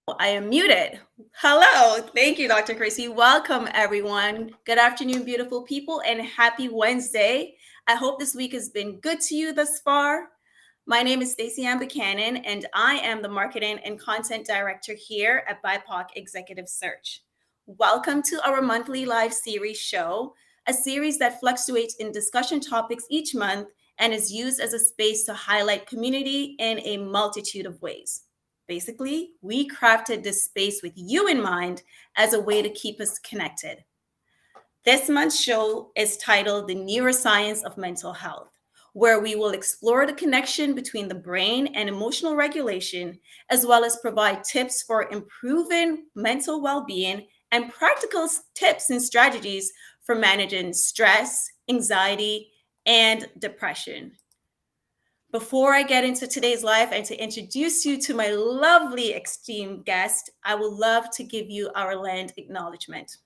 I am muted. Hello. Thank you, Dr. Krissy. Welcome, everyone. Good afternoon, beautiful people, and happy Wednesday. I hope this week has been good to you thus far. My name is Stacey Ann Buchanan, and I am the Marketing and Content Director here at BIPOC Executive Search. Welcome to our monthly live series show, a series that fluctuates in discussion topics each month and is used as a space to highlight community in a multitude of ways. Basically, we crafted this space with you in mind as a way to keep us connected. This month's show is titled The Neuroscience of Mental Health, where we will explore the connection between the brain and emotional regulation, as well as provide tips for improving mental well being and practical tips and strategies for managing stress, anxiety, and depression. Before I get into today's live and to introduce you to my lovely esteemed guest, I would love to give you our land acknowledgement.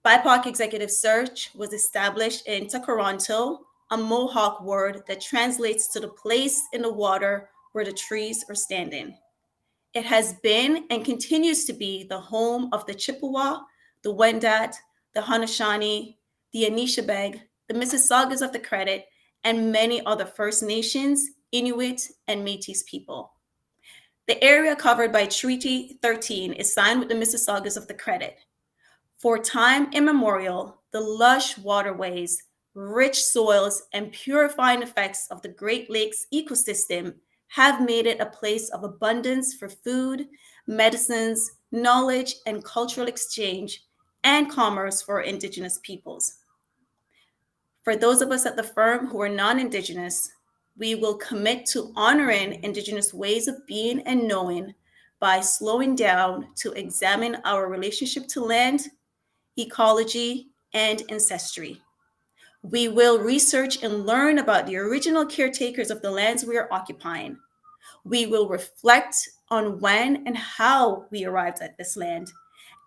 BIPOC Executive Search was established in Toronto, a Mohawk word that translates to the place in the water where the trees are standing. It has been and continues to be the home of the Chippewa, the Wendat, the Haudenosaunee, the Anishinaabe, the Mississaugas of the Credit, and many other First Nations, Inuit, and Métis people. The area covered by Treaty 13 is signed with the Mississaugas of the Credit. For time immemorial, the lush waterways, rich soils, and purifying effects of the Great Lakes ecosystem have made it a place of abundance for food, medicines, knowledge, and cultural exchange, and commerce for Indigenous peoples. For those of us at the firm who are non-Indigenous, we will commit to honoring Indigenous ways of being and knowing by slowing down to examine our relationship to land, ecology, and ancestry. We will research and learn about the original caretakers of the lands we are occupying. We will reflect on when and how we arrived at this land,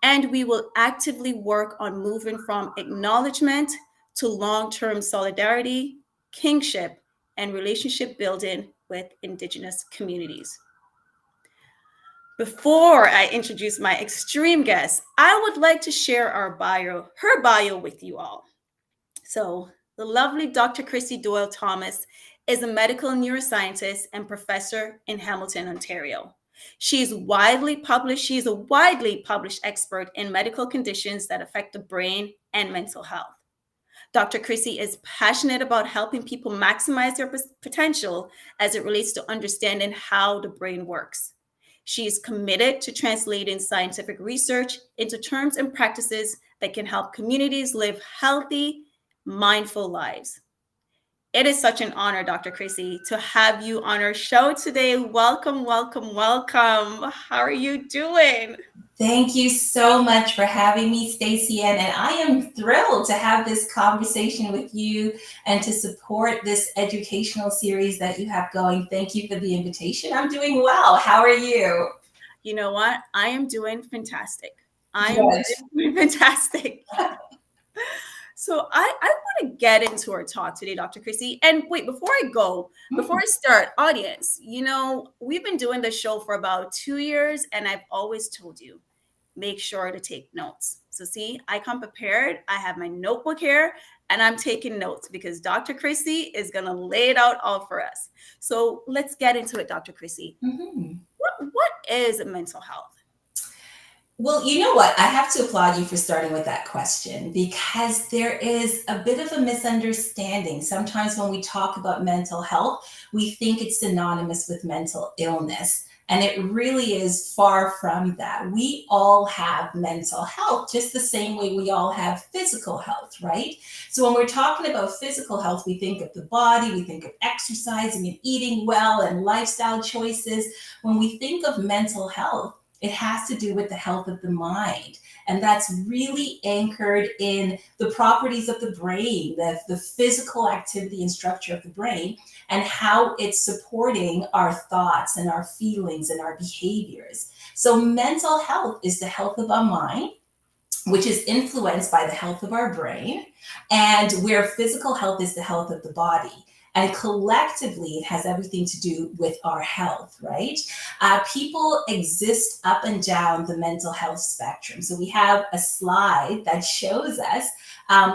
and we will actively work on moving from acknowledgement to long-term solidarity, kingship, and relationship building with Indigenous communities. Before I introduce my extreme guest, I would like to share her bio with you all. So, the lovely Dr. Krissy Doyle-Thomas is a medical neuroscientist and professor in Hamilton, Ontario. She is a widely published expert in medical conditions that affect the brain and mental health. Dr. Krissy is passionate about helping people maximize their potential as it relates to understanding how the brain works. She is committed to translating scientific research into terms and practices that can help communities live healthy, mindful lives. It is such an honor, Dr. Krissy, to have you on our show today. Welcome, welcome, welcome. How are you doing? Thank you so much for having me, Stacey Ann, and I am thrilled to have this conversation with you and to support this educational series that you have going. Thank you for the invitation. I'm doing well. How are you? You know what? I am doing fantastic. I am doing fantastic. So I want to get into our talk today, Dr. Krissy. And wait, before I start, audience, we've been doing this show for about 2 years, and I've always told you, make sure to take notes. So see, I come prepared. I have my notebook here, and I'm taking notes because Dr. Krissy is going to lay it out all for us. So let's get into it, Dr. Krissy. Mm-hmm. What is mental health? Well, you know what? I have to applaud you for starting with that question because there is a bit of a misunderstanding. Sometimes when we talk about mental health, we think it's synonymous with mental illness. And it really is far from that. We all have mental health, just the same way we all have physical health, right? So when we're talking about physical health, we think of the body, we think of exercising and eating well and lifestyle choices. When we think of mental health, it has to do with the health of the mind. And that's really anchored in the properties of the brain, the physical activity and structure of the brain, and how it's supporting our thoughts and our feelings and our behaviors. So mental health is the health of our mind, which is influenced by the health of our brain, and where physical health is the health of the body. And collectively, it has everything to do with our health, right? People exist up and down the mental health spectrum. So we have a slide that shows us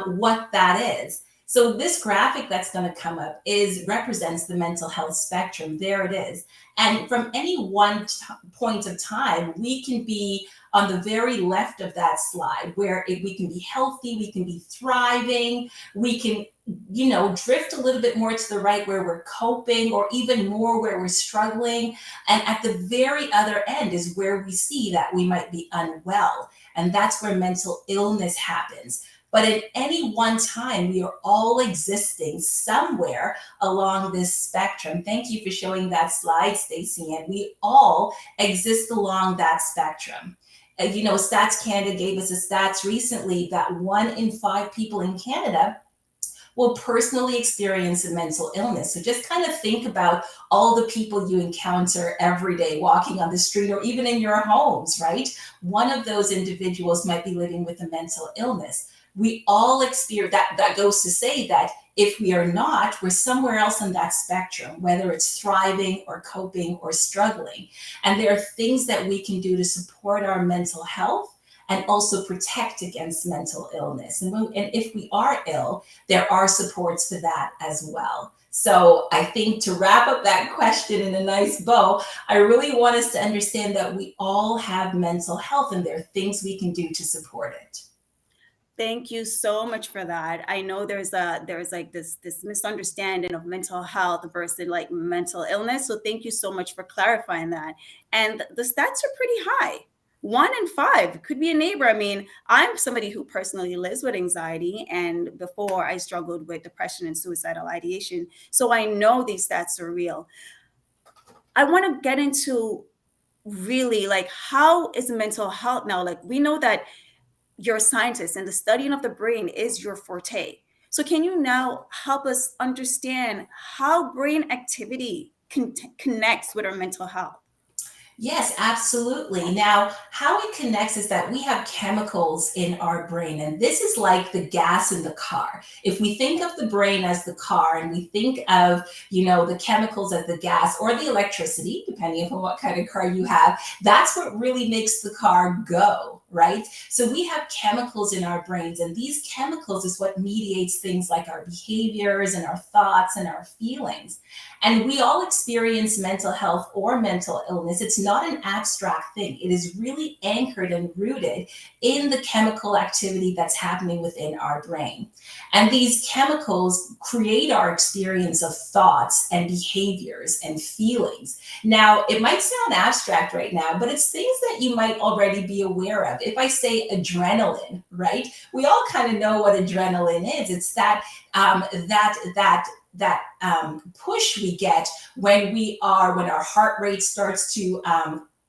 what that is. So this graphic that's going to come up represents the mental health spectrum. There it is. And from any one point of time, we can be on the very left of that slide where we can be healthy, we can be thriving, we can, drift a little bit more to the right where we're coping, or even more where we're struggling. And at the very other end is where we see that we might be unwell. And that's where mental illness happens. But at any one time, we are all existing somewhere along this spectrum. Thank you for showing that slide, Stacey. And we all exist along that spectrum. Stats Canada gave us a stats recently that 1 in 5 people in Canada will personally experience a mental illness. So just kind of think about all the people you encounter every day walking on the street or even in your homes, right? One of those individuals might be living with a mental illness. We all experience that. That goes to say that if we are not, we're somewhere else on that spectrum, whether it's thriving or coping or struggling. And there are things that we can do to support our mental health and also protect against mental illness. And if we are ill, there are supports for that as well. So I think to wrap up that question in a nice bow, I really want us to understand that we all have mental health and there are things we can do to support it. Thank you so much for that. I know there's like this misunderstanding of mental health versus like mental illness. So thank you so much for clarifying that. And the stats are pretty high. 1 in 5 could be a neighbor. I mean, I'm somebody who personally lives with anxiety, and before I struggled with depression and suicidal ideation. So I know these stats are real. I want to get into really like, how is mental health now? Like, we know that you're a scientist and the studying of the brain is your forte. So can you now help us understand how brain activity connects with our mental health? Yes, absolutely. Now, how it connects is that we have chemicals in our brain, and this is like the gas in the car. If we think of the brain as the car and we think of, the chemicals as the gas or the electricity, depending on what kind of car you have, that's what really makes the car go, right? So we have chemicals in our brains, and these chemicals is what mediates things like our behaviors and our thoughts and our feelings. And we all experience mental health or mental illness. It's not an abstract thing. It is really anchored and rooted in the chemical activity that's happening within our brain. And these chemicals create our experience of thoughts and behaviors and feelings. Now, it might sound abstract right now, but it's things that you might already be aware of. If I say adrenaline, right? We all kind of know what adrenaline is. It's that push we get when our heart rate starts to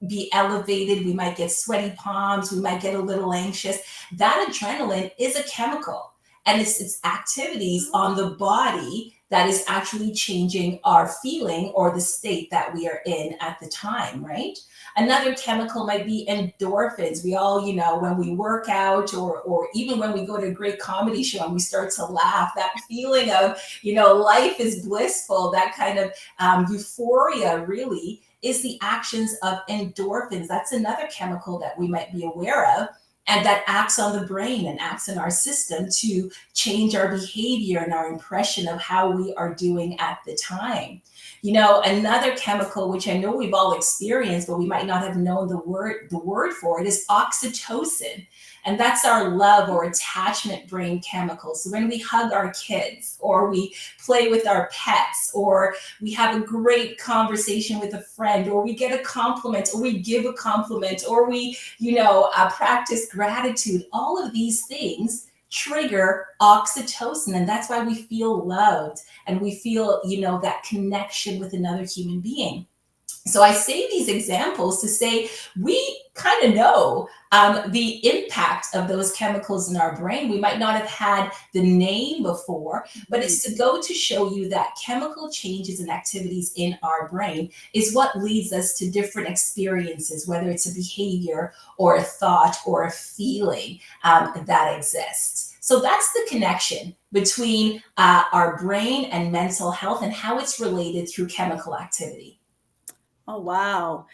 be elevated. We might get sweaty palms, we might get a little anxious. That adrenaline is a chemical, and it's activities on the body that is actually changing our feeling or the state that we are in at the time, right? Another chemical might be endorphins. We all, when we work out or even when we go to a great comedy show and we start to laugh, that feeling of, life is blissful, that kind of euphoria really is the actions of endorphins. That's another chemical that we might be aware of, and that acts on the brain and acts in our system to change our behavior and our impression of how we are doing at the time. Another chemical, which I know we've all experienced, but we might not have known the word for it, is oxytocin. And that's our love or attachment brain chemical. So when we hug our kids, or we play with our pets, or we have a great conversation with a friend, or we get a compliment, or we give a compliment, or we, practice gratitude, all of these things trigger oxytocin. And that's why we feel loved and we feel, that connection with another human being. So I say these examples to say we kind of know the impact of those chemicals in our brain. We might not have had the name before, but it's to go to show you that chemical changes and activities in our brain is what leads us to different experiences, whether it's a behavior or a thought or a feeling that exists. So that's the connection between our brain and mental health and how it's related through chemical activity. Oh, wow.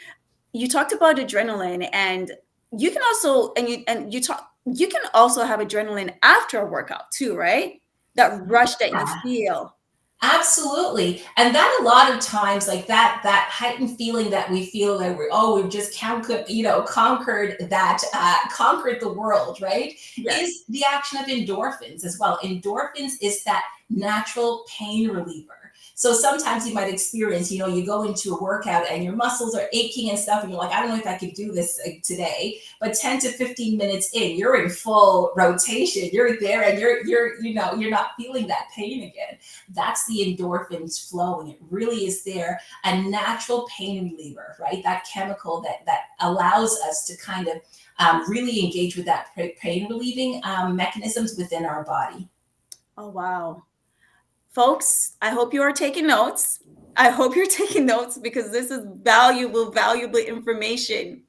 You talked about adrenaline, and you can also you can also have adrenaline after a workout too, right? That rush that you Yeah. feel. Absolutely. And that a lot of times, like that heightened feeling that we feel that we've just conquered conquered the world, right? Yes. Is the action of endorphins as well. Endorphins is that natural pain reliever. So sometimes you might experience, you go into a workout and your muscles are aching and stuff, and you're like, I don't know if I could do this today. But 10 to 15 minutes in, you're in full rotation. You're there, and you're not feeling that pain again. That's the endorphins flowing. It really is there, a natural pain reliever, right? That chemical that allows us to kind of really engage with that pain relieving mechanisms within our body. Oh, wow. Folks, I hope you are taking notes. I hope you're taking notes because this is valuable information.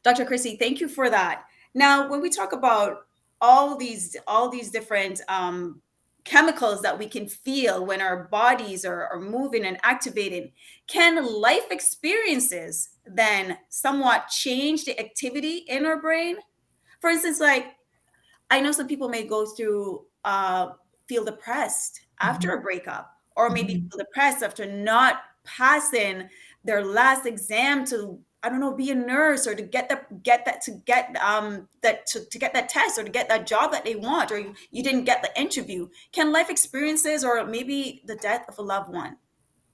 Dr. Krissy, thank you for that. Now, when we talk about all these different chemicals that we can feel when our bodies are moving and activating, can life experiences then somewhat change the activity in our brain? For instance, like I know some people may go through feel depressed after Mhm. a breakup, or maybe Mhm. feel depressed after not passing their last exam to, I don't know, be a nurse, or to to get that test, or to get that job that they want, or you didn't get the interview. Can life experiences, or maybe the death of a loved one,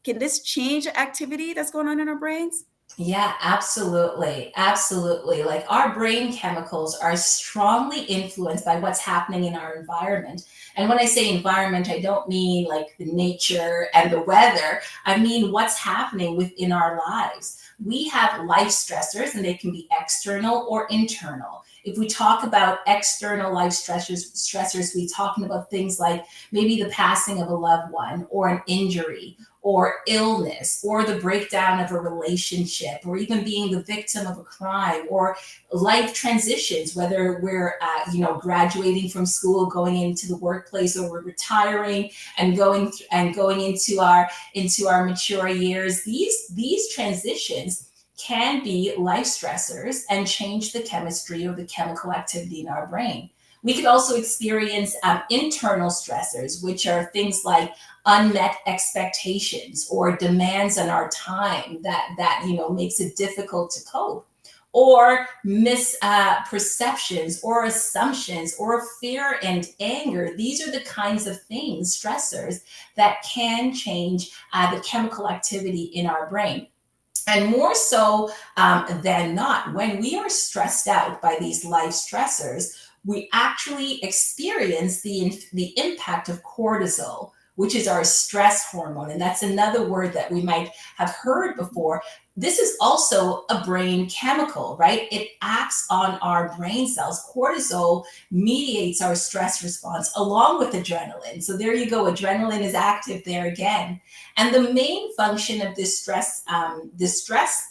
can this change the activity that's going on in our brains? Yeah, absolutely. Absolutely. Like our brain chemicals are strongly influenced by what's happening in our environment. And when I say environment, I don't mean like the nature and the weather. I mean what's happening within our lives. We have life stressors, and they can be external or internal. If we talk about external life stressors, we talking about things like maybe the passing of a loved one, or an injury, or illness, or the breakdown of a relationship, or even being the victim of a crime, or life transitions, whether we're graduating from school, going into the workplace, or we're retiring and going into our mature years. These transitions can be life stressors and change the chemistry or the chemical activity in our brain. We could also experience internal stressors, which are things like unmet expectations or demands on our time that makes it difficult to cope, or misperceptions or assumptions or fear and anger. These are the kinds of things, stressors, that can change the chemical activity in our brain. And more so than not, when we are stressed out by these life stressors, we actually experience the impact of cortisol, which is our stress hormone. And that's another word that we might have heard before. This is also a brain chemical, right? It acts on our brain cells. Cortisol mediates our stress response along with adrenaline. So there you go. Adrenaline is active there again. And the main function of this stress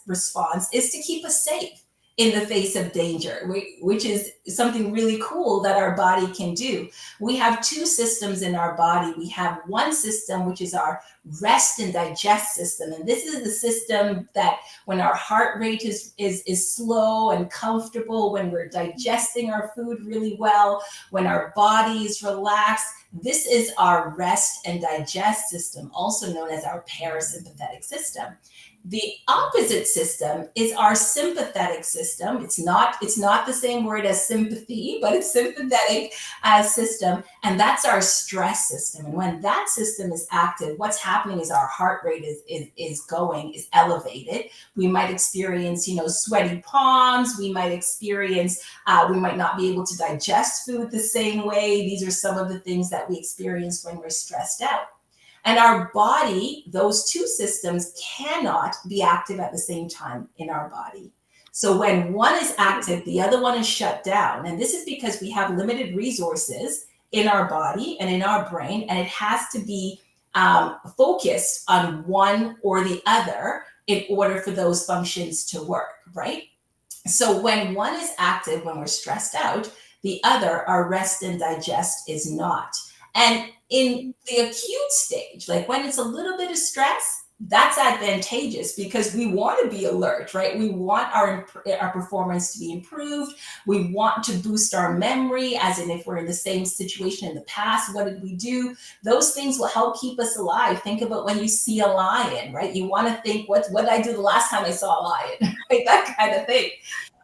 response is to keep us safe in the face of danger, which is something really cool that our body can do. We have two systems in our body. We have one system, which is our rest and digest system. And this is the system that when our heart rate is slow and comfortable, when we're digesting our food really well, when our body is relaxed, this is our rest and digest system, also known as our parasympathetic system. The opposite system is our sympathetic system. It's not the same word as sympathy, but it's sympathetic system, and that's our stress system. And when that system is active, what's happening is our heart rate is elevated. We might experience sweaty palms. We might not be able to digest food the same way. These are some of the things that we experience when we're stressed out. And our body, those two systems cannot be active at the same time in our body. So when one is active, the other one is shut down. And this is because we have limited resources in our body and in our brain, and it has to be focused on one or the other in order for those functions to work, right? So when one is active, when we're stressed out, the other, our rest and digest, is not. And in the acute stage, like when it's a little bit of stress, that's advantageous because we want to be alert, right? We want our performance to be improved. We want to boost our memory, as in if we're in the same situation in the past, what did we do? Those things will help keep us alive. Think about when you see a lion, right? You want to think, what did I do the last time I saw a lion? Right? That kind of thing.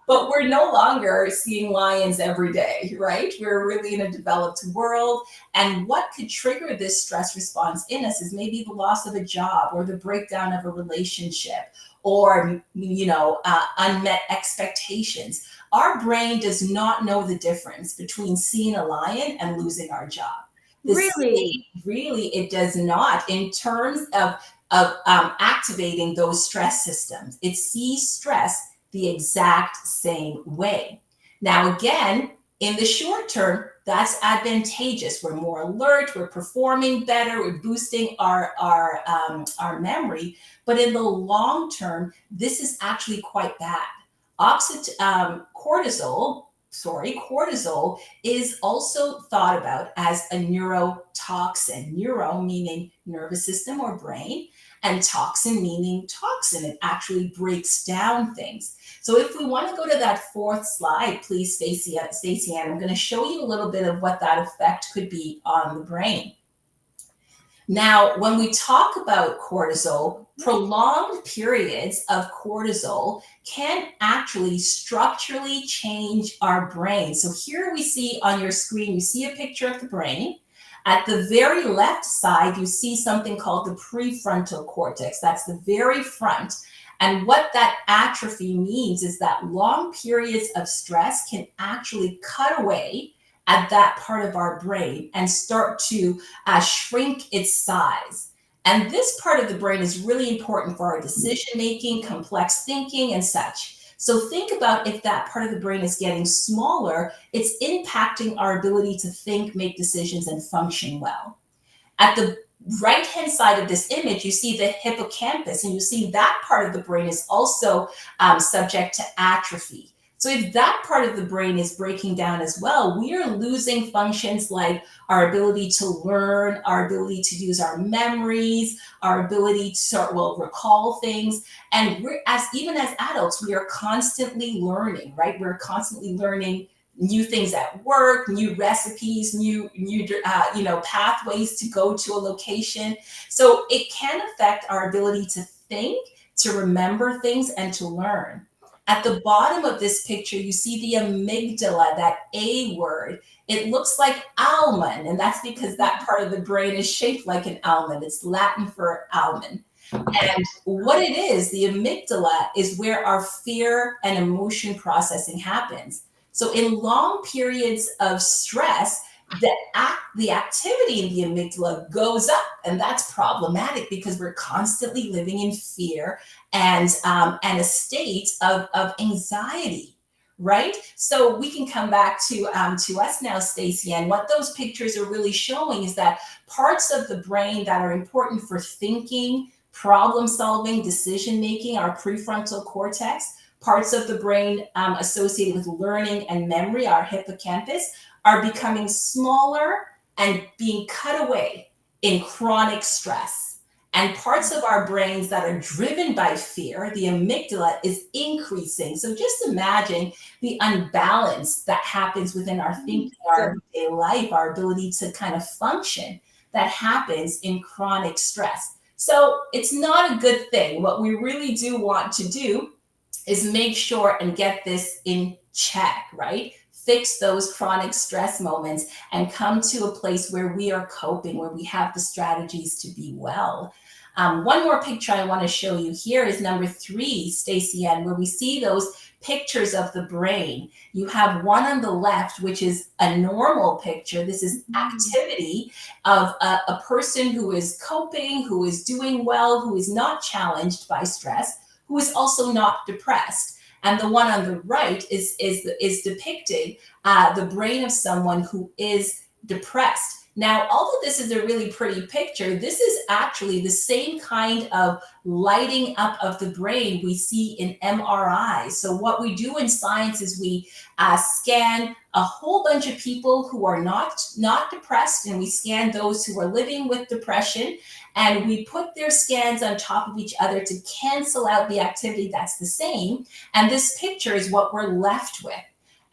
But we're no longer seeing lions every day, right? We're really in a developed world. And what could trigger this stress response in us is maybe the loss of a job or the breakdown of a relationship or, unmet expectations. Our brain does not know the difference between seeing a lion and losing our job. Really? Really, it does not in terms of activating those stress systems. It sees stress the exact same way. Now, again, in the short term, that's advantageous. We're more alert, we're performing better, we're boosting our memory. But in the long term, this is actually quite bad. Cortisol is also thought about as a neurotoxin. Neuro meaning nervous system or brain, and toxin meaning toxin. It actually breaks down things. So if we want to go to that fourth slide, please, Stacey Ann, I'm going to show you a little bit of what that effect could be on the brain. Now, when we talk about cortisol, prolonged periods of cortisol can actually structurally change our brain. So here we see on your screen, you see a picture of the brain. At the very left side, you see something called the prefrontal cortex. That's the very front. And what that atrophy means is that long periods of stress can actually cut away at that part of our brain and start to shrink its size. And this part of the brain is really important for our decision making, complex thinking, and such. So think about if that part of the brain is getting smaller, it's impacting our ability to think, make decisions, and function well. At the right-hand side of this image, you see the hippocampus, and you see that part of the brain is also subject to atrophy. So if that part of the brain is breaking down as well, we are losing functions like our ability to learn, our ability to use our memories, our ability to recall things. And even as adults, we are constantly learning, right? We're constantly learning new things at work, new recipes, new pathways to go to a location. So it can affect our ability to think, to remember things, and to learn. At the bottom of this picture, you see the amygdala, that A word. It looks like almond, and that's because that part of the brain is shaped like an almond. It's Latin for almond. And what it is, the amygdala is where our fear and emotion processing happens. So in long periods of stress, the activity in the amygdala goes up, and that's problematic because we're constantly living in fear and a state of anxiety, right? So we can come back to us now, Stacey, and what those pictures are really showing is that parts of the brain that are important for thinking, problem solving, decision making, our prefrontal cortex, parts of the brain associated with learning and memory, our hippocampus, are becoming smaller and being cut away in chronic stress. And parts of our brains that are driven by fear, the amygdala, is increasing. So just imagine the unbalance that happens within our thinking, our everyday life, our ability to kind of function, that happens in chronic stress. So it's not a good thing. What we really do want to do is make sure and get this in check, right? Fix those chronic stress moments and come to a place where we are coping, where we have the strategies to be well. One more picture I want to show you here is number 3, Stacey Ann, where we see those pictures of the brain. You have one on the left, which is a normal picture. This is activity of a person who is coping, who is doing well, who is not challenged by stress, who is also not depressed. And the one on the right is depicted the brain of someone who is depressed. Now, although this is a really pretty picture, this is actually the same kind of lighting up of the brain we see in MRI. So, what we do in science is we scan a whole bunch of people who are not depressed, and we scan those who are living with depression, and we put their scans on top of each other to cancel out the activity that's the same. And this picture is what we're left with.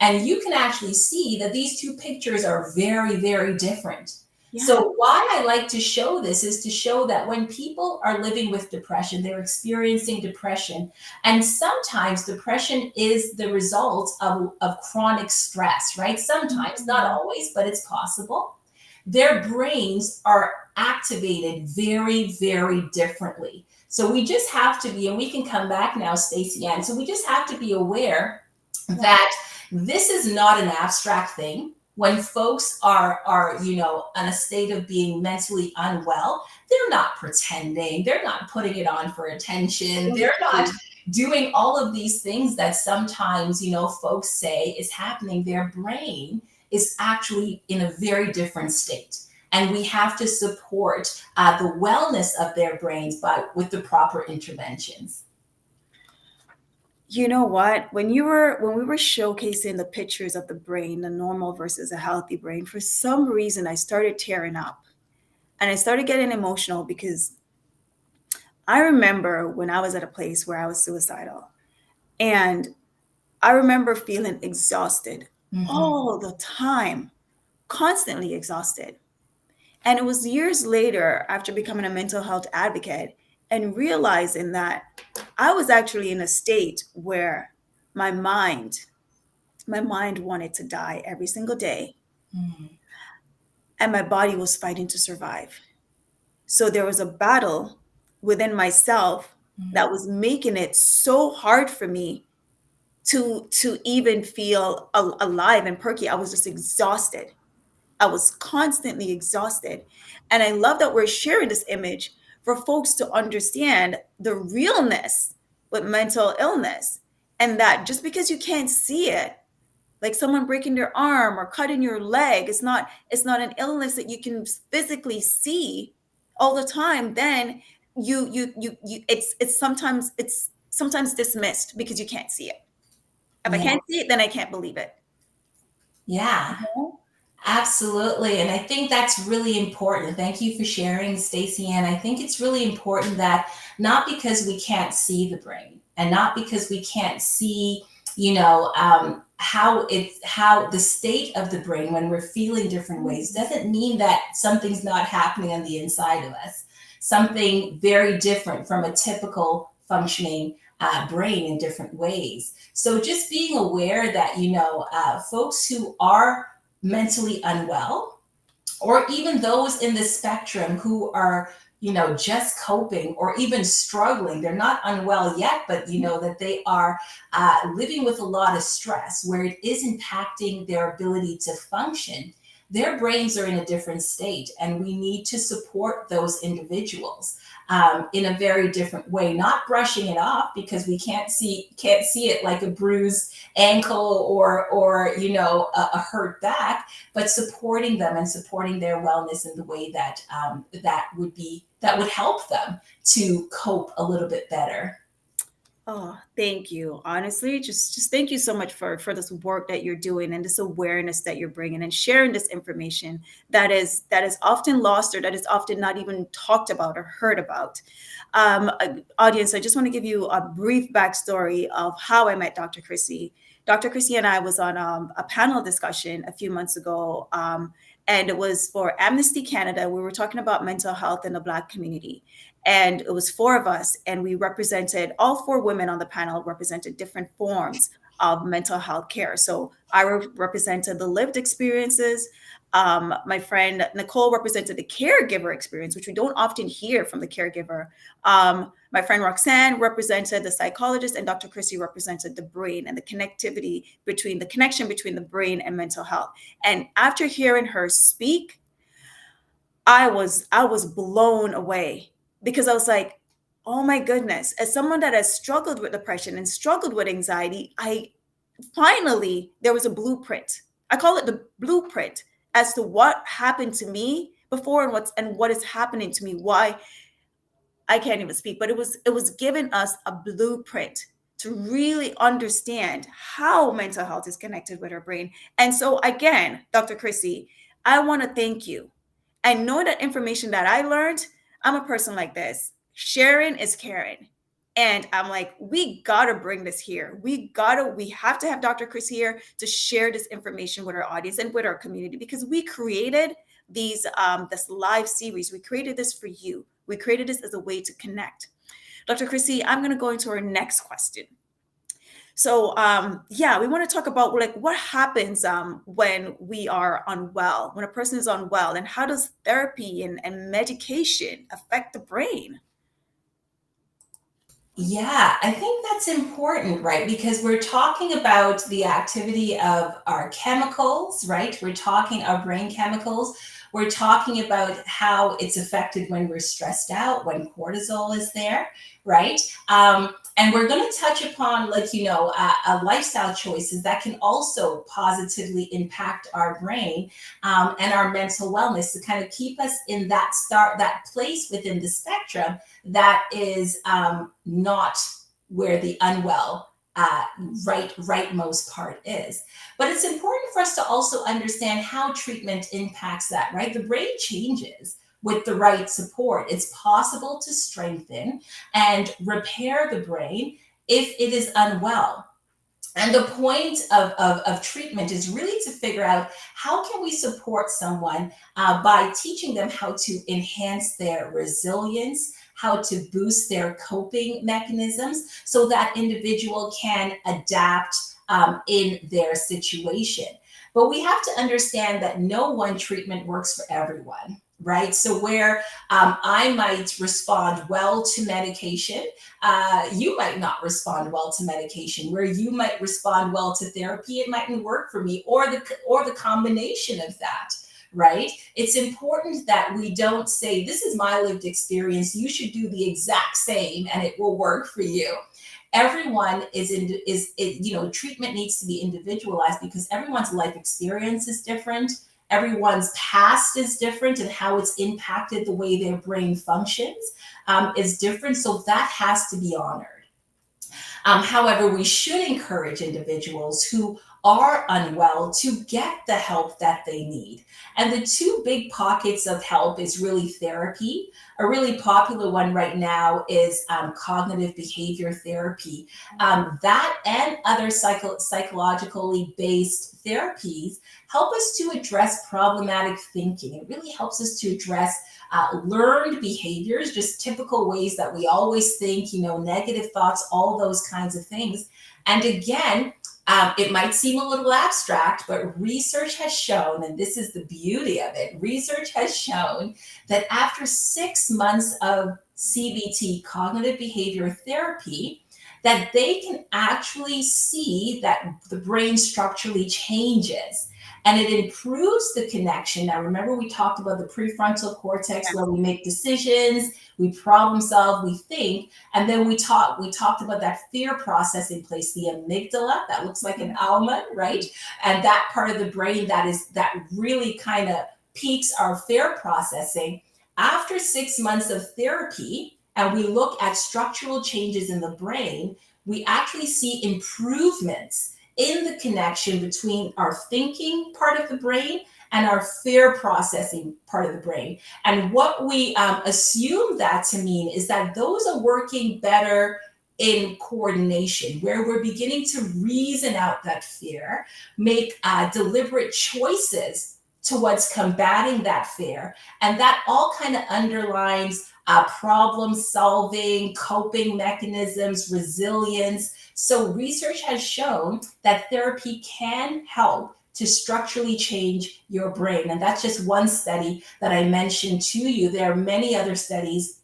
And you can actually see that these two pictures are very, very different. Yeah. So, why I like to show this is to show that when people are living with depression, they're experiencing depression. And sometimes depression is the result of chronic stress, right? Sometimes, not always, but it's possible. Their brains are activated very, very differently. So, we just have to be, and we can come back now, Stacey Ann. So, we just have to be aware that this is not an abstract thing. When folks are in a state of being mentally unwell, they're not pretending, they're not putting it on for attention, they're not doing all of these things that sometimes folks say is happening. Their brain is actually in a very different state, and we have to support the wellness of their brains with the proper interventions. You know what? When we were showcasing the pictures of the brain, the normal versus a healthy brain, for some reason I started tearing up. And I started getting emotional because I remember when I was at a place where I was suicidal. And I remember feeling exhausted all the time, constantly exhausted. And it was years later, after becoming a mental health advocate and realizing that I was actually in a state where my mind wanted to die every single day, and my body was fighting to survive. So there was a battle within myself that was making it so hard for me to even feel alive and perky. I was just exhausted. I was constantly exhausted. And I love that we're sharing this image for folks to understand the realness with mental illness, and that just because you can't see it, like someone breaking their arm or cutting your leg, it's not an illness that you can physically see all the time. Then it's sometimes dismissed because you can't see it. If I Yeah. can't see it, then I can't believe it. Yeah. Absolutely. And I think that's really important. Thank you for sharing, Stacey Ann. I think it's really important that not because we can't see the brain and not because we can't see, how the state of the brain when we're feeling different ways doesn't mean that something's not happening on the inside of us. Something very different from a typical functioning brain in different ways. So just being aware that, folks who are mentally unwell, or even those in the spectrum who are, just coping or even struggling. They're not unwell yet, but that they are living with a lot of stress where it is impacting their ability to function. Their brains are in a different state, and we need to support those individuals in a very different way. Not brushing it off because we can't see it like a bruised ankle or a hurt back, but supporting them and supporting their wellness in the way that that would help them to cope a little bit better. Oh, thank you. Honestly, just thank you so much for this work that you're doing and this awareness that you're bringing and sharing this information that is often lost, or that is often not even talked about or heard about. Audience, I just want to give you a brief backstory of how I met Dr. Krissy. Dr. Krissy and I was on a panel discussion a few months ago, and it was for Amnesty Canada. We were talking about mental health in the Black community. And it was four of us, and we represented, all four women on the panel represented different forms of mental health care. So I represented the lived experiences. My friend Nicole represented the caregiver experience, which we don't often hear from the caregiver. My friend Roxanne represented the psychologist, and Dr. Krissy represented the brain and the connection between the brain and mental health. And after hearing her speak, I was blown away, because I was like, oh my goodness, as someone that has struggled with depression and struggled with anxiety, I finally, there was a blueprint. I call it the blueprint as to what happened to me before and what is happening to me, why I can't even speak, but it was giving us a blueprint to really understand how mental health is connected with our brain. And so again, Dr. Krissy, I want to thank you. I know that information that I learned, I'm a person like this. Sharing is caring. And I'm like, we gotta bring this here. We have to have Dr. Chris here to share this information with our audience and with our community, because we created this live series. We created this for you. We created this as a way to connect. Dr. Krissy, I'm going to go into our next question. So, yeah, we want to talk about like what happens when we are unwell, when a person is unwell, and how does therapy and medication affect the brain? Yeah, I think that's important, right? Because we're talking about the activity of our chemicals, right? We're talking our brain chemicals. We're talking about how it's affected when we're stressed out, when cortisol is there, right? And we're going to touch upon, like, lifestyle choices that can also positively impact our brain and our mental wellness to kind of keep us in that place within the spectrum that is not where the unwell rightmost part is. But it's important for us to also understand how treatment impacts that, right? The brain changes with the right support. It's possible to strengthen and repair the brain if it is unwell. And the point of treatment is really to figure out how can we support someone by teaching them how to enhance their resilience, how to boost their coping mechanisms so that individual can adapt in their situation. But we have to understand that no one treatment works for everyone, right? So where I might respond well to medication, you might not respond well to medication. Where you might respond well to therapy, it mightn't work for me, or the combination of that. Right? It's important that we don't say, this is my lived experience, you should do the exact same and it will work for you. Everyone treatment needs to be individualized because everyone's life experience is different. Everyone's past is different, and how it's impacted the way their brain functions is different. So that has to be honored. However, we should encourage individuals who are unwell to get the help that they need. And the two big pockets of help is really therapy. A really popular one right now is cognitive behavior therapy. That and other psychologically based therapies help us to address problematic thinking. It really helps us to address learned behaviors, just typical ways that we always think, negative thoughts, all those kinds of things. And again, it might seem a little abstract, but research has shown, and this is the beauty of it, research has shown that after 6 months of CBT, cognitive behavior therapy, that they can actually see that the brain structurally changes and it improves the connection. Now, remember, we talked about the prefrontal cortex where we make decisions, we problem solve, we think, and then we talked about that fear processing place, the amygdala, that looks like an almond, right? And that part of the brain that really kind of peaks our fear processing. After 6 months of therapy, and we look at structural changes in the brain, we actually see improvements in the connection between our thinking part of the brain and our fear processing part of the brain. And what we assume that to mean is that those are working better in coordination, where we're beginning to reason out that fear, make deliberate choices towards combating that fear. And that all kind of underlines problem solving, coping mechanisms, resilience. So research has shown that therapy can help to structurally change your brain. And that's just one study that I mentioned to you. There are many other studies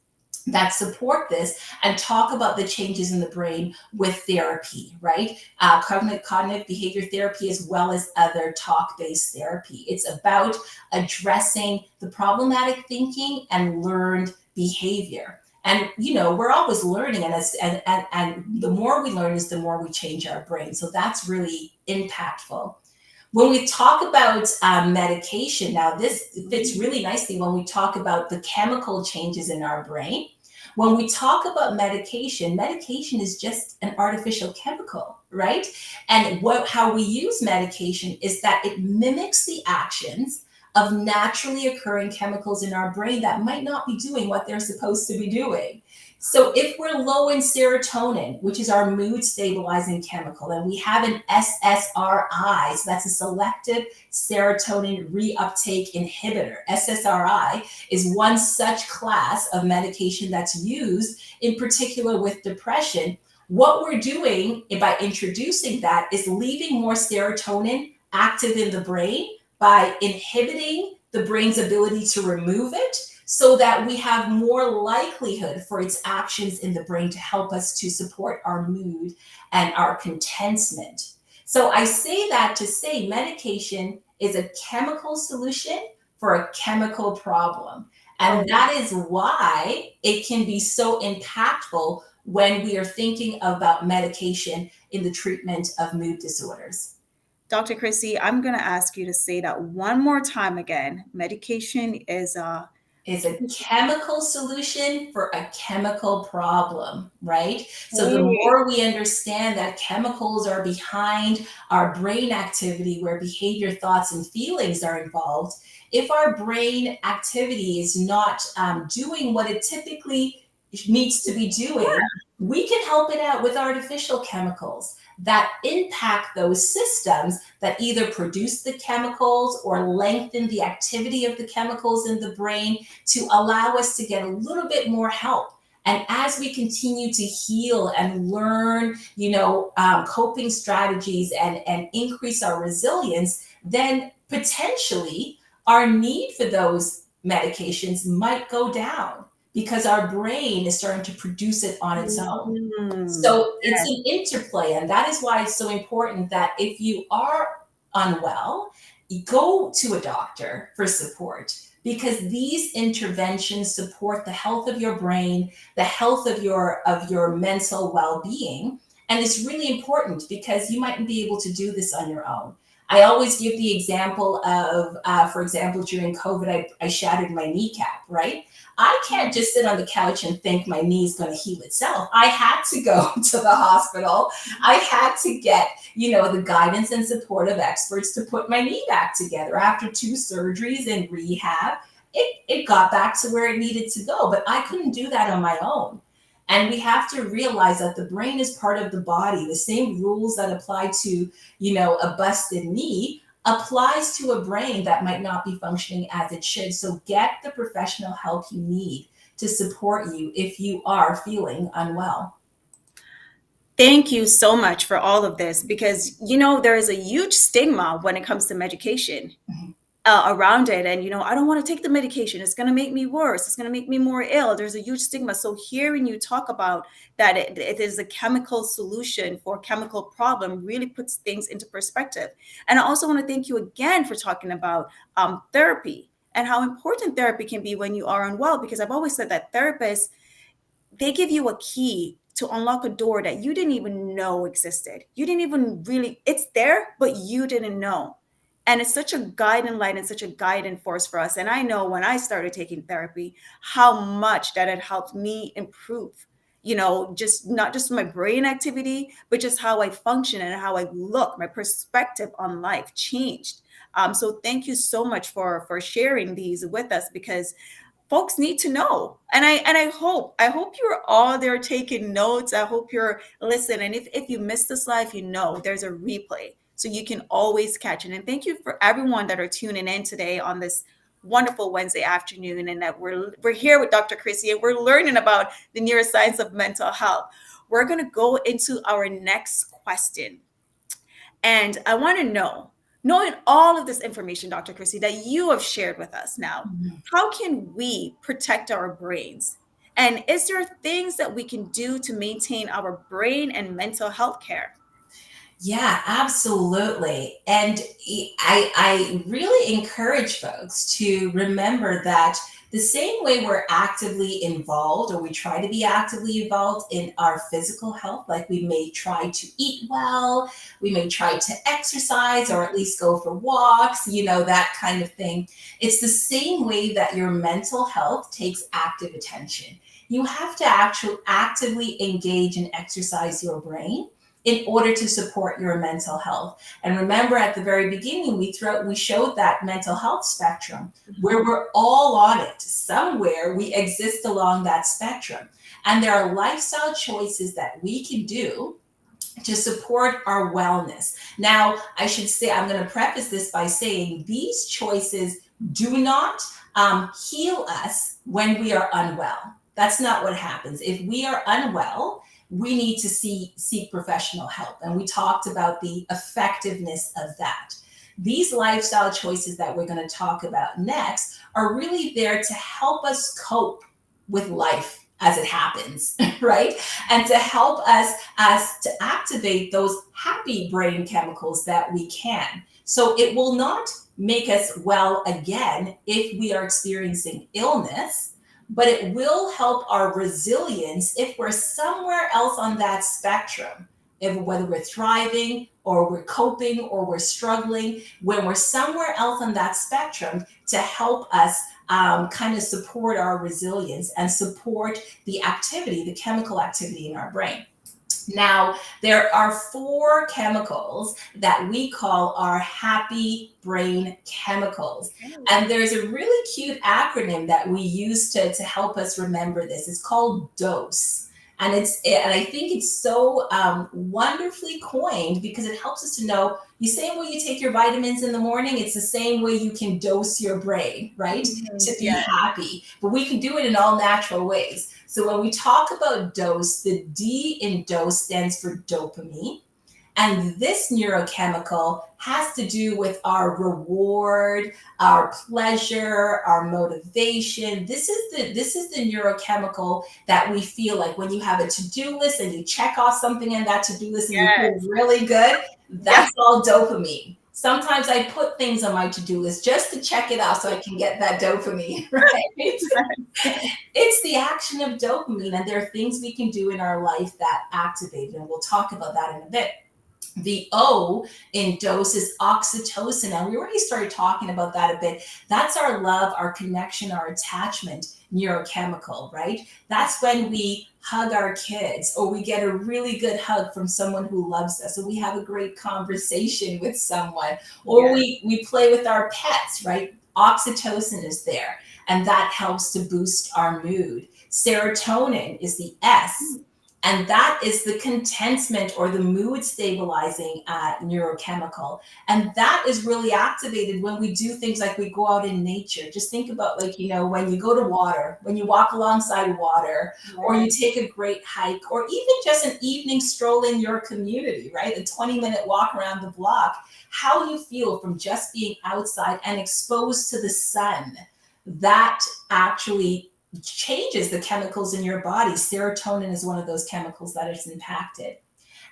that support this and talk about the changes in the brain with therapy, right? Cognitive behavior therapy, as well as other talk-based therapy. It's about addressing the problematic thinking and learned behavior. And we're always learning, and the more we learn is the more we change our brain. So that's really impactful. When we talk about medication, now this fits really nicely when we talk about the chemical changes in our brain. When we talk about medication, medication is just an artificial chemical, right? And how we use medication is that it mimics the actions of naturally occurring chemicals in our brain that might not be doing what they're supposed to be doing. So if we're low in serotonin, which is our mood stabilizing chemical, and we have an SSRI, so that's a selective serotonin reuptake inhibitor. SSRI is one such class of medication that's used in particular with depression. What we're doing by introducing that is leaving more serotonin active in the brain by inhibiting the brain's ability to remove it, so that we have more likelihood for its actions in the brain to help us to support our mood and our contentment. So I say that to say medication is a chemical solution for a chemical problem. And Oh, that is why it can be so impactful when we are thinking about medication in the treatment of mood disorders. Dr. Krissy, I'm going to ask you to say that one more time again. Medication is a Is a chemical solution for a chemical problem, right? So the okay. more we understand that chemicals are behind our brain activity, where behavior, thoughts, and feelings are involved, if our brain activity is not doing what it typically needs to be doing, we can help it out with artificial chemicals that impact those systems that either produce the chemicals or lengthen the activity of the chemicals in the brain to allow us to get a little bit more help. And as we continue to heal and learn, coping strategies and increase our resilience, then potentially our need for those medications might go down because our brain is starting to produce it on its own. Mm, So it's an interplay, and that is why it's so important that if you are unwell, you go to a doctor for support, because these interventions support the health of your brain, the health of your mental well-being, and it's really important because you mightn't be able to do this on your own. I always give the example of, for example, during COVID, I shattered my kneecap, right? I can't just sit on the couch and think my knee is going to heal itself. I had to go to the hospital. I had to get, the guidance and support of experts to put my knee back together. After 2 surgeries and rehab, it got back to where it needed to go. But I couldn't do that on my own. And we have to realize that the brain is part of the body. The same rules that apply to, a busted knee applies to a brain that might not be functioning as it should. So get the professional help you need to support you if you are feeling unwell. Thank you so much for all of this because, there is a huge stigma when it comes to medication Mhm. around it. And, I don't want to take the medication. It's going to make me worse. It's going to make me more ill. There's a huge stigma. So hearing you talk about that it is a chemical solution for a chemical problem really puts things into perspective. And I also want to thank you again for talking about therapy and how important therapy can be when you are unwell, because I've always said that therapists, they give you a key to unlock a door that you didn't even know existed. You didn't even really, it's there, but you didn't know. And it's such a guiding light and such a guiding force for us. And I know when I started taking therapy, how much that it helped me improve, just not just my brain activity, but just how I function and how I look. My perspective on life changed. So thank you so much for sharing these with us, because folks need to know. And I hope you're all there taking notes. I hope you're listening. And if you missed this live, there's a replay, so you can always catch it. And thank you for everyone that are tuning in today on this wonderful Wednesday afternoon, and that we're here with Dr. Krissy, and we're learning about the neuroscience of mental health. We're going to go into our next question. And I want to know, knowing all of this information, Dr. Krissy, that you have shared with us now, Mhm. how can we protect our brains? And is there things that we can do to maintain our brain and mental health care? Yeah, absolutely. And I really encourage folks to remember that the same way we're actively involved, or we try to be actively involved in our physical health, like we may try to eat well, we may try to exercise or at least go for walks, that kind of thing. It's the same way that your mental health takes active attention. You have to actually actively engage and exercise your brain in order to support your mental health. And remember, at the very beginning, we showed that mental health spectrum where we're all on it. Somewhere we exist along that spectrum. And there are lifestyle choices that we can do to support our wellness. Now, I should say, I'm going to preface this by saying these choices do not heal us when we are unwell. That's not what happens. If we are unwell, we need to seek professional help. And we talked about the effectiveness of that. These lifestyle choices that we're going to talk about next are really there to help us cope with life as it happens, right? And to help us to activate those happy brain chemicals that we can. So it will not make us well again if we are experiencing illness, but it will help our resilience if we're somewhere else on that spectrum. If, whether we're thriving or we're coping or we're struggling, when we're somewhere else on that spectrum to help us kind of support our resilience and support the activity, the chemical activity in our brain. Now, there are four chemicals that we call our happy brain chemicals. And there's a really cute acronym that we use to help us remember this. It's called DOSE. And I think it's so wonderfully coined because it helps us to know the same way you take your vitamins in the morning, it's the same way you can dose your brain, right? To be happy. But we can do it in all natural ways. So when we talk about dose, the D in dose stands for dopamine. And this neurochemical has to do with our reward, our pleasure, our motivation. This is the neurochemical that we feel like when you have a to-do list and you check off something in that to-do list and you feel really good. That's all dopamine. Sometimes I put things on my to-do list just to check it out so I can get that dopamine, right? It's the action of dopamine, and there are things we can do in our life that activate it, and we'll talk about that in a bit. The O in dose is oxytocin. And we already started talking about that a bit. That's our love, our connection, our attachment neurochemical, right? That's when we hug our kids or we get a really good hug from someone who loves us, or we have a great conversation with someone, or we play with our pets, right? Oxytocin is there, and that helps to boost our mood. Serotonin is the S. And that is the contentment or the mood stabilizing neurochemical. And that is really activated when we do things like we go out in nature. Just think about, like, when you go to water, when you walk alongside water, or you take a great hike, or even just an evening stroll in your community, right? A 20-minute walk around the block, how you feel from just being outside and exposed to the sun, that actually changes the chemicals in your body. Serotonin is one of those chemicals that is impacted.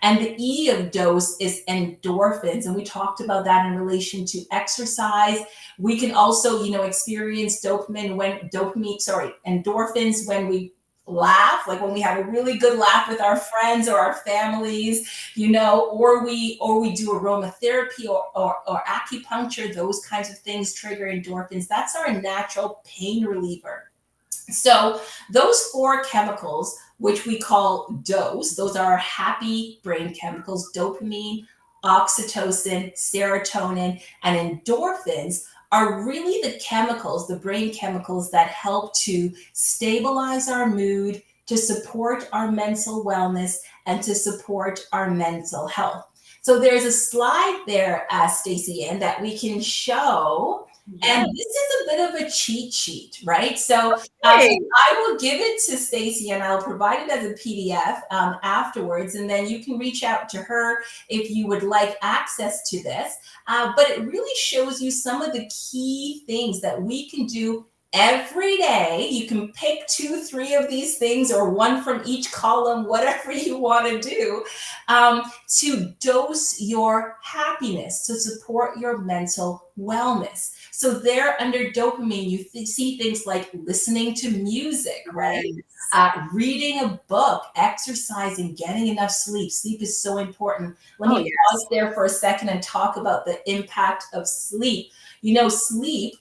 And the E of dose is endorphins. And we talked about that in relation to exercise. We can also, experience endorphins when we laugh, like when we have a really good laugh with our friends or our families, or we do aromatherapy or acupuncture. Those kinds of things trigger endorphins. That's our natural pain reliever. So those four chemicals, which we call DOSE, those are our happy brain chemicals: dopamine, oxytocin, serotonin, and endorphins are really the chemicals, the brain chemicals that help to stabilize our mood, to support our mental wellness, and to support our mental health. So there's a slide there, Stacey, Ann, that we can show. And this is a bit of a cheat sheet, right? So I will give it to Stacey and I'll provide it as a PDF afterwards. And then you can reach out to her if you would like access to this. But it really shows you some of the key things that we can do every day. You can pick 2, 3 of these things or one from each column, whatever you want to do, to dose your happiness, to support your mental wellness. So there under dopamine, you see things like listening to music, right? Yes. Reading a book, exercising, getting enough sleep. Sleep is so important. Let Oh, me pause yes. there for a second and talk about the impact of sleep. Sleep,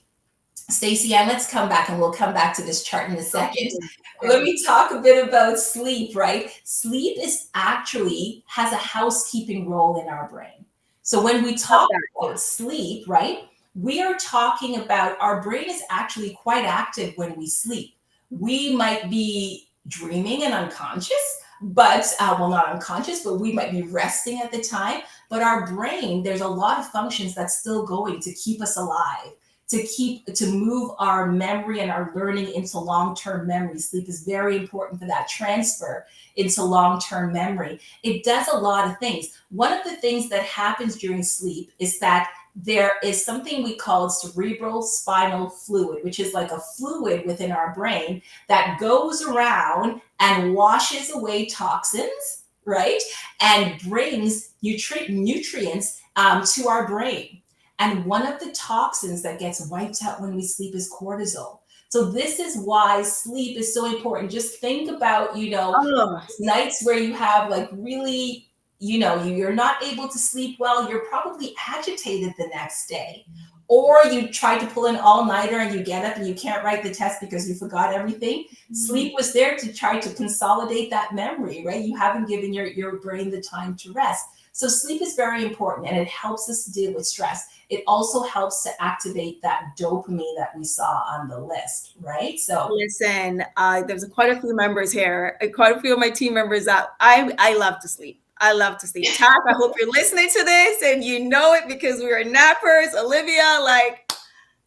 Stacey, and let's come back and we'll come back to this chart in a second. Okay. Let Okay. me talk a bit about sleep, right? Sleep is actually has a housekeeping role in our brain. So when we Love talk that. about sleep, right, we are talking about our brain is actually quite active when we sleep. We might be dreaming and unconscious, but well, not unconscious, but we might be resting at the time. But our brain, there's a lot of functions that's still going to keep us alive, to move our memory and our learning into long-term memory. Sleep is very important for that transfer into long-term memory. It does a lot of things. One of the things that happens during sleep is that there is something we call cerebral spinal fluid, which is like a fluid within our brain that goes around and washes away toxins, right? And brings nutrients to our brain. And one of the toxins that gets wiped out when we sleep is cortisol. So this is why sleep is so important. Just think about, Oh, nights where you have like really, you're not able to sleep well, you're probably agitated the next day. Or you try to pull an all-nighter and you get up and you can't write the test because you forgot everything. Sleep was there to try to consolidate that memory, right? You haven't given your brain the time to rest. So sleep is very important and it helps us deal with stress. It also helps to activate that dopamine that we saw on the list, right? So listen, there's quite a few members here, quite a few of my team members that I love to sleep. I love to sleep. Tack, I hope you're listening to this and you know it because we are nappers. Olivia, like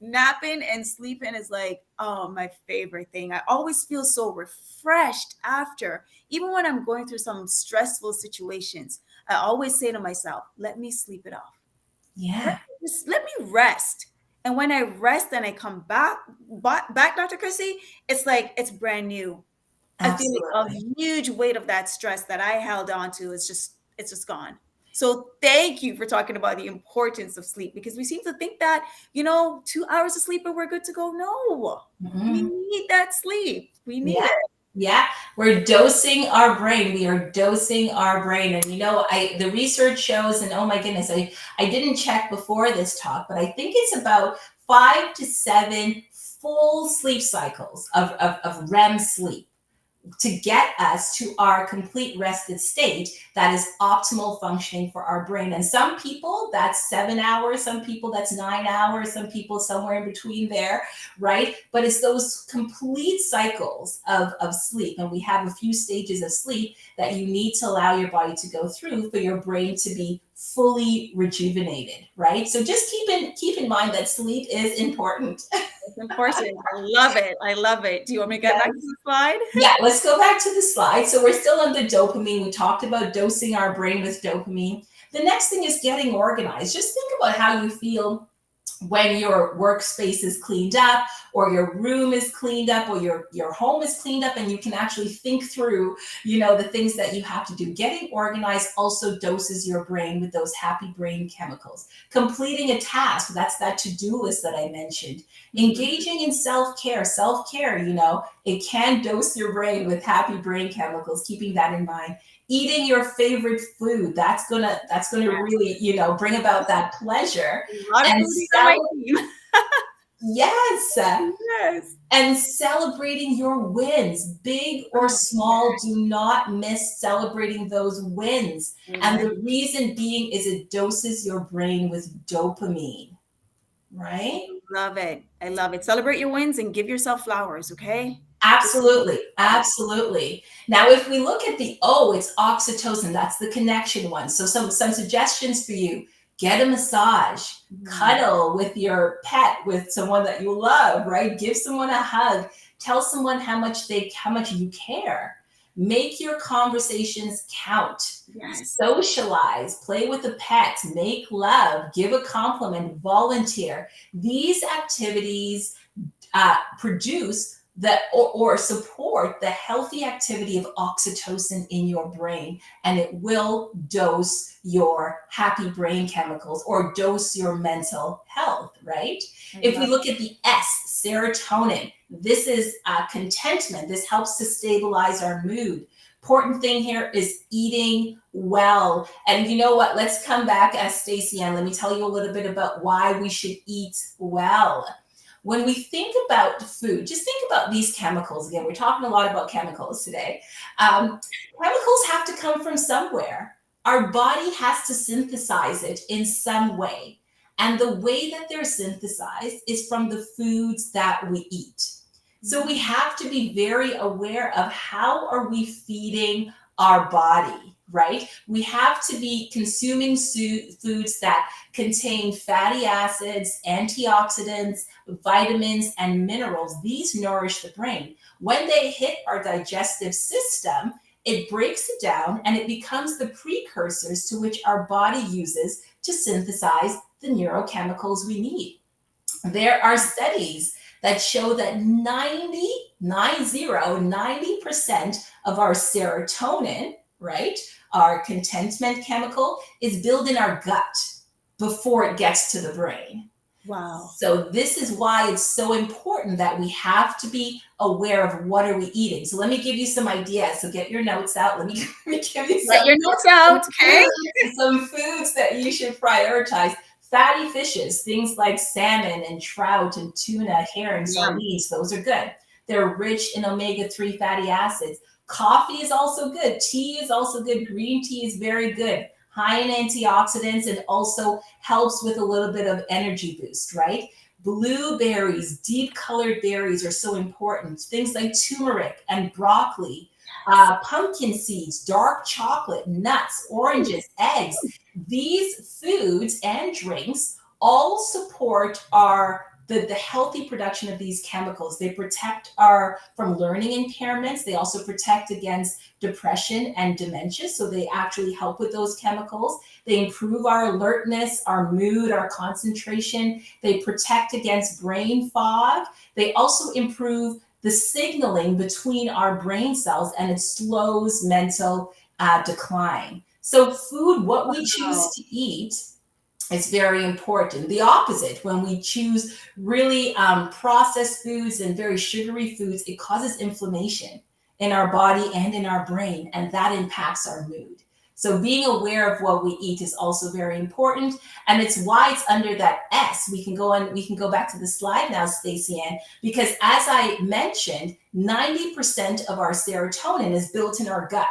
napping and sleeping is like, oh, my favorite thing. I always feel so refreshed after, even when I'm going through some stressful situations. I always say to myself, let me sleep it off. yeah, Just let me rest. And when I rest and I come back, Dr. Krissy, it's like it's brand new. I feel like a absolutely. huge weight of that stress that I held on to is just gone. So thank you for talking about the importance of sleep because we seem to think that, 2 hours of sleep and we're good to go. No, we Mhm. need that sleep. We need Yeah. it. Yeah, we're dosing our brain. We are dosing our brain. And I the research shows, and oh my goodness, I didn't check before this talk, but I think it's about 5 to 7 full sleep cycles of REM sleep to get us to our complete rested state that is optimal functioning for our brain. And some people that's 7 hours, some people that's 9 hours, some people somewhere in between there, right? But it's those complete cycles of sleep. And we have a few stages of sleep that you need to allow your body to go through for your brain to be fully rejuvenated, right? So just keep in mind that sleep is important. It's important. I love it. I love it. Do you want me to get back to Yes. the slide? Yeah, let's go back to the slide. So we're still on the dopamine. We talked about dosing our brain with dopamine. The next thing is getting organized. Just think about how you feel when your workspace is cleaned up or your room is cleaned up or your home is cleaned up and you can actually think through the things that you have to do. Getting organized also doses your brain with those happy brain chemicals. Completing a task, that's that to-do list that I mentioned. Engaging in self-care, it can dose your brain with happy brain chemicals. Keeping that in mind. Eating your favorite food, that's gonna really bring about that pleasure. A lot of And foodies on my team. yes, Yes. and celebrating your wins, big or Oh, small. Do not miss celebrating those wins. And right. the reason being is it doses your brain with dopamine, right? Love it. I love it. Celebrate your wins and give yourself flowers, okay? Absolutely, absolutely. Now, if we look at the O, it's oxytocin. That's the connection one. So some suggestions for you: get a massage, Mhm. cuddle with your pet, with someone that you love, right? Give someone a hug. Tell someone how much you care. Make your conversations count. Yes. Socialize, play with a pet, make love, give a compliment, volunteer. These activities produce or support the healthy activity of oxytocin in your brain, and it will dose your happy brain chemicals or dose your mental health, right? If we look at the S, serotonin, this is contentment. This helps to stabilize our mood. Important thing here is eating well. And you know what? Let's come back as Stacey Ann. Let me tell you a little bit about why we should eat well. When we think about food, just think about these chemicals. Again, we're talking a lot about chemicals today. Chemicals have to come from somewhere. Our body has to synthesize it in some way. And the way that they're synthesized is from the foods that we eat. So we have to be very aware of how are we feeding our body, right? We have to be consuming foods that contain fatty acids, antioxidants, vitamins, and minerals. These nourish the brain. When they hit our digestive system, it breaks it down and it becomes the precursors to which our body uses to synthesize the neurochemicals we need. There are studies that show that 90% of our serotonin, right, our contentment chemical, is built in our gut before it gets to the brain. Wow. So this is why it's so important that we have to be aware of what are we eating. So let me give you some ideas. So get your notes out. Let me give you Get your notes out, okay? Some foods that you should prioritize. Fatty fishes, things like salmon and trout and tuna, herring, sardines, those are good. They're rich in omega-3 fatty acids. Coffee is also good. Tea is also good. Green tea is very good. High in antioxidants and also helps with a little bit of energy boost, right? Blueberries, deep colored berries are so important. Things like turmeric and broccoli, pumpkin seeds, dark chocolate, nuts, oranges, eggs. These foods and drinks all support the healthy production of these chemicals. They protect from learning impairments. They also protect against depression and dementia. So they actually help with those chemicals. They improve our alertness, our mood, our concentration. They protect against brain fog. They also improve the signaling between our brain cells, and it slows mental decline. So food, what we choose to eat, is very important. The opposite, when we choose really processed foods and very sugary foods, it causes inflammation in our body and in our brain, and that impacts our mood. So being aware of what we eat is also very important, and it's why it's under that S. We can go back to the slide now, Stacey Ann, because as I mentioned, 90% of our serotonin is built in our gut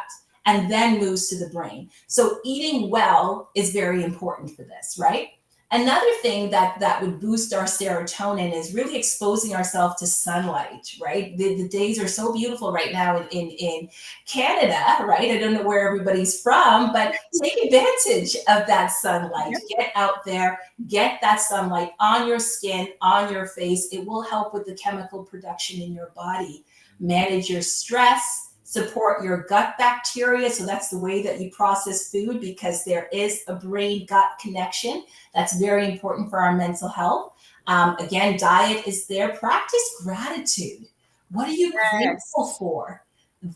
and then moves to the brain. So eating well is very important for this, right? Another thing that would boost our serotonin is really exposing ourselves to sunlight, right? The days are so beautiful right now in Canada, right? I don't know where everybody's from, but take advantage of that sunlight. Get out there, get that sunlight on your skin, on your face. It will help with the chemical production in your body. Manage your stress, support your gut bacteria. So that's the way that you process food, because there is a brain-gut connection. That's very important for our mental health. Again, diet is there. Practice gratitude. What are you grateful for?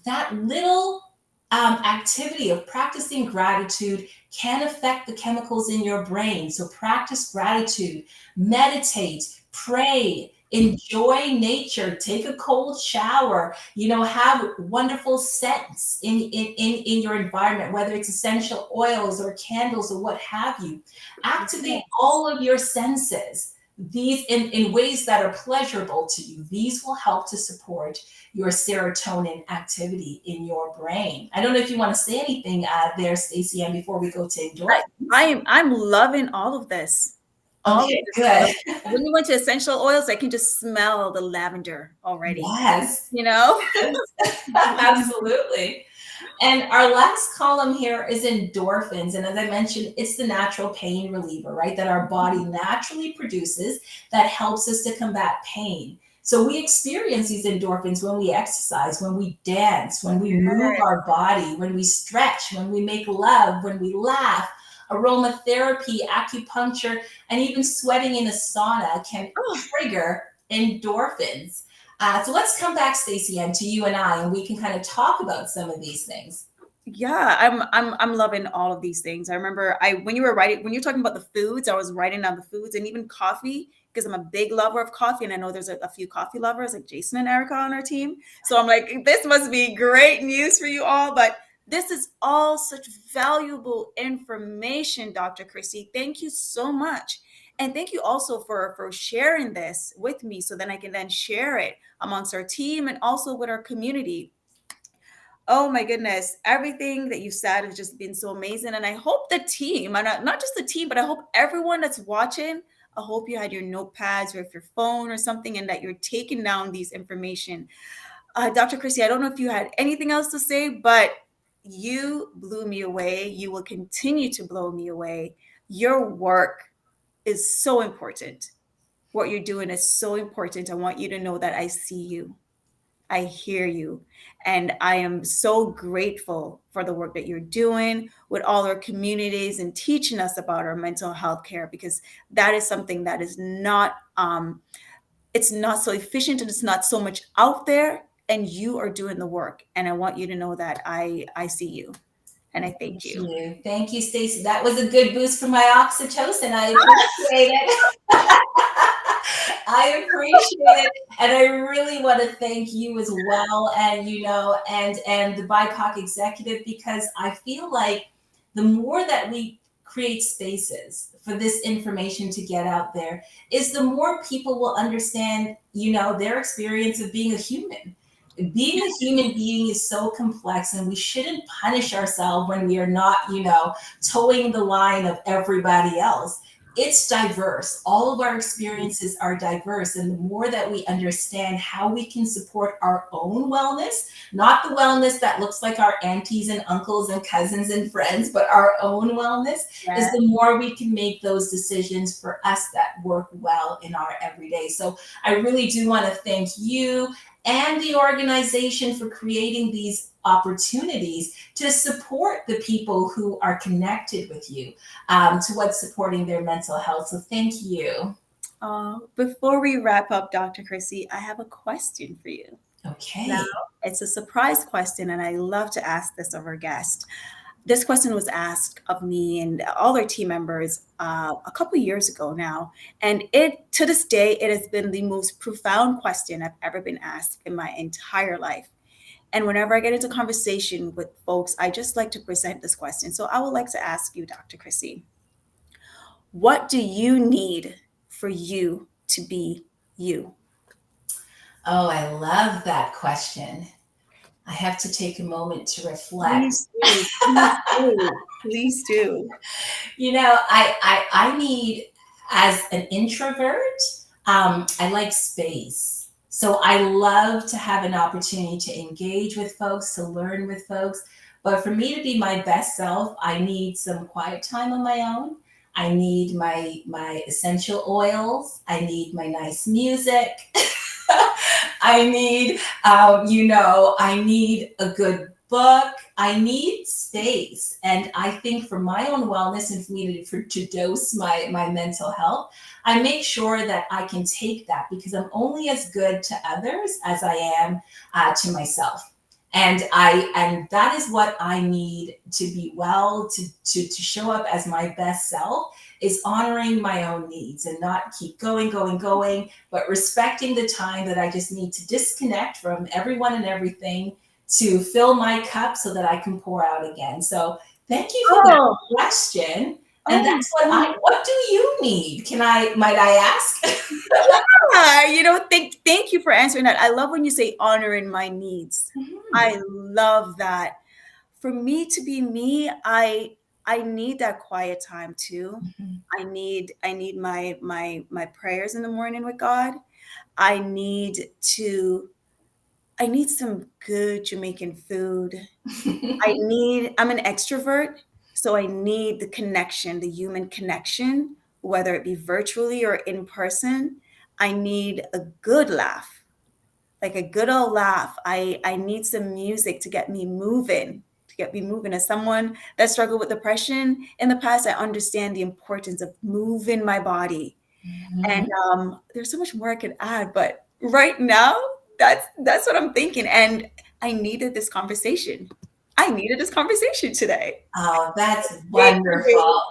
That little activity of practicing gratitude can affect the chemicals in your brain. So practice gratitude, meditate, pray, enjoy nature, take a cold shower, have wonderful scents in your environment, whether it's essential oils or candles or what have you. Activate all of your senses, these in ways that are pleasurable to you. These will help to support your serotonin activity in your brain. I don't know if you want to say anything there, Stacey Ann, before we go to endorphins. I'm loving all of this. Okay, good. When you went to essential oils, I can just smell the lavender already. Yes. Absolutely. And our last column here is endorphins. And as I mentioned, it's the natural pain reliever, right? That our body naturally produces that helps us to combat pain. So we experience these endorphins when we exercise, when we dance, when we move our body, when we stretch, when we make love, when we laugh. Aromatherapy, acupuncture, and even sweating in a sauna can trigger endorphins. So let's come back, Stacey, and to you and we can kind of talk about some of these things. Yeah, I'm loving all of these things. I remember when you were writing, when you're talking about the foods, I was writing down the foods, and even coffee, because I'm a big lover of coffee, and I know there's a few coffee lovers like Jason and Erica on our team. So I'm like, this must be great news for you all. But this is all such valuable information, Dr. Krissy. Thank you so much. And thank you also for sharing this with me so then I can then share it amongst our team and also with our community. Oh my goodness. Everything that you said has just been so amazing. And I hope the team, and not just the team, but I hope everyone that's watching, I hope you had your notepads or if your phone or something and that you're taking down these information. Dr. Krissy, I don't know if you had anything else to say, but you blew me away. You will continue to blow me away. Your work is so important. What you're doing is so important. I want you to know that I see you. I hear you. And I am so grateful for the work that you're doing with all our communities and teaching us about our mental health care, because that is something that is not it's not so efficient and it's not so much out there, and you are doing the work. And I want you to know that I see you and I thank Thank you. you. Thank you, Stacey. That was a good boost for my oxytocin. I appreciate it. I appreciate it. And I really want to thank you as well. And, and the BIPOC executive, because I feel like the more that we create spaces for this information to get out there is the more people will understand, their experience of being a human. Being a human being is so complex, and we shouldn't punish ourselves when we are not, towing the line of everybody else. It's diverse. All of our experiences are diverse. And the more that we understand how we can support our own wellness, not the wellness that looks like our aunties and uncles and cousins and friends, but our own wellness, Yeah. is the more we can make those decisions for us that work well in our everyday. So I really do want to thank you and the organization for creating these opportunities to support the people who are connected with you, towards supporting their mental health. So thank you. Before we wrap up, Dr. Krissy, I have a question for you. Now, Okay. it's a surprise question, and I love to ask this of our guest. This question was asked of me and all our team members a couple of years ago now, and to this day it has been the most profound question I've ever been asked in my entire life. And whenever I get into conversation with folks, I just like to present this question. So I would like to ask you, Dr. Krissy, what do you need for you to be you? Oh, I love that question. I have to take a moment to reflect. Please do. Please do. Please do. I need, as an introvert, I like space. So I love to have an opportunity to engage with folks, to learn with folks. But for me to be my best self, I need some quiet time on my own. I need my essential oils. I need my nice music. I need, I need a good book. I need space. And I think for my own wellness and to dose my mental health, I make sure that I can take that, because I'm only as good to others as I am to myself. And that is what I need to be well, to show up as my best self, is honoring my own needs and not keep going, but respecting the time that I just need to disconnect from everyone and everything to fill my cup so that I can pour out again. So thank you for that Oh, question. And oh, that's what do you need? Might I ask? yeah. Thank you for answering that. I love when you say honoring my needs. Mhm. I love that. For me to be me, I need that quiet time too. Mhm. I need my prayers in the morning with God. I need to I need some good Jamaican food. I'm an extrovert, so I need the connection, the human connection, whether it be virtually or in person. I need a good laugh, like a good old laugh. I need some music to get me moving, to get me moving. As someone that struggled with depression in the past, I understand the importance of moving my body. And Mhm. there's so much more I could add, but right now, that's what I'm thinking. And I needed this conversation. I needed this conversation today. Oh, that's Thank you. wonderful.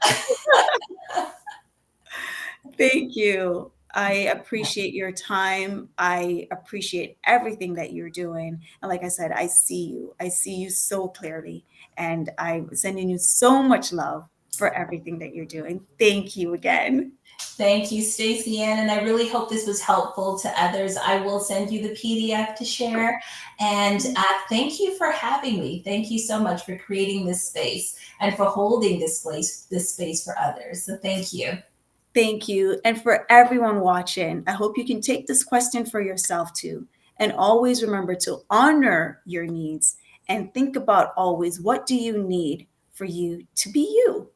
Thank you. I appreciate your time. I appreciate everything that you're doing. And like I said, I see you. I see you so clearly. And I'm sending you so much love for everything that you're doing. Thank you again. Thank you, Stacey Ann, and I really hope this was helpful to others. I will send you the PDF to share. And thank you for having me. Thank you so much for creating this space and for holding this space for others. So thank you. Thank you. And for everyone watching, I hope you can take this question for yourself too. And always remember to honor your needs and think about always what do you need for you to be you.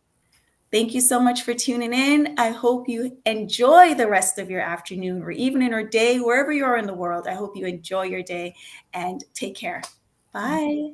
Thank you so much for tuning in. I hope you enjoy the rest of your afternoon or evening or day, wherever you are in the world. I hope you enjoy your day and take care. Bye.